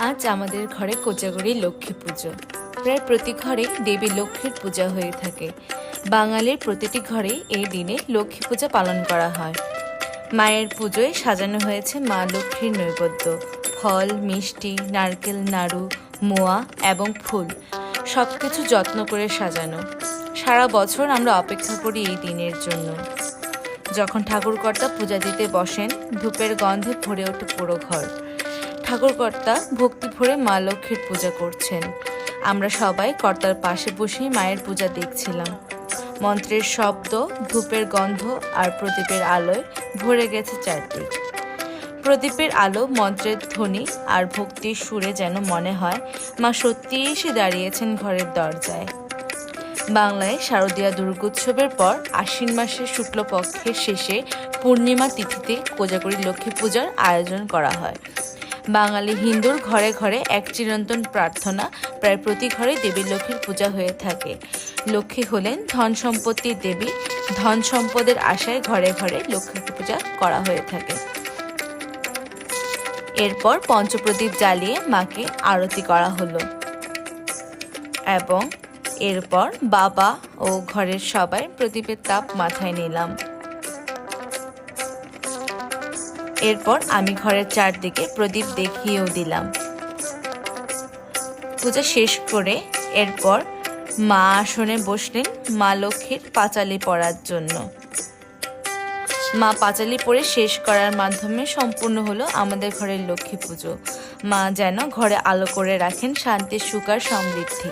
আজ আমাদের ঘরে কোজাগরী লক্ষ্মী পুজো। প্রায় প্রতি ঘরেই দেবী লক্ষ্মীর পূজা হয়ে থাকে। বাঙালির প্রতিটি ঘরেই এই দিনে লক্ষ্মী পূজা পালন করা হয়। মায়ের পুজোয় সাজানো হয়েছে মা লক্ষ্মীর নৈবেদ্য, ফল, মিষ্টি, নারকেল, নাড়ু, মোয়া এবং ফুল, সবকিছু যত্ন করে সাজানো। সারা বছর আমরা অপেক্ষা করি এই দিনের জন্য। যখন ঠাকুরকর্তা পূজা দিতে বসেন, ধূপের গন্ধে ভরে ওঠে পুরো ঘর। ঠাকুরকর্তা ভক্তি ভরে মা লক্ষ্মীর পূজা করছেন। আমরা সবাই কর্তার পাশে বসেই মায়ের পূজা দেখছিলাম। মন্ত্রের শব্দ, ধূপের গন্ধ আর প্রদীপের আলোয় ভরে গেছে চারদিক। প্রদীপের আলো, মন্ত্রের ধ্বনি আর ভক্তির সুরে যেন মনে হয় মা সত্যিই এসে দাঁড়িয়েছেন ঘরের দরজায়। বাংলায় শারদীয়া দুর্গোৎসবের পর আশ্বিন মাসের শুক্লপক্ষের শেষে পূর্ণিমা তিথিতে কোজাগরী লক্ষ্মী পূজার আয়োজন করা হয়। বাঙালি হিন্দুর ঘরে ঘরে এক চিরন্তন প্রার্থনা, প্রায় প্রতি ঘরে দেবী লক্ষ্মীর পূজা হয়ে থাকে। লক্ষ্মী হলেন ধন সম্পত্তির দেবী। ধন সম্পদের আশায় ঘরে ঘরে লক্ষ্মী পূজা করা হয়ে থাকে। এরপর পঞ্চপ্রদীপ জ্বালিয়ে মাকে আরতি করা হলো এবং এরপর বাবা ও ঘরের সবাই প্রদীপের তাপ মাথায় নিলাম। এরপর আমি ঘরের চারদিকে প্রদীপ দেখিয়েও দিলাম। পূজা শেষ করে এরপর মা আসনে বসলেন মা লক্ষ্মীর পাঁচালি পড়ার জন্য। মা পাঁচালি পড়ে শেষ করার মাধ্যমে সম্পূর্ণ হলো আমাদের ঘরের লক্ষ্মী পুজো। মা যেন ঘরে আলো করে রাখেন শান্তির, সুখ আর সমৃদ্ধি।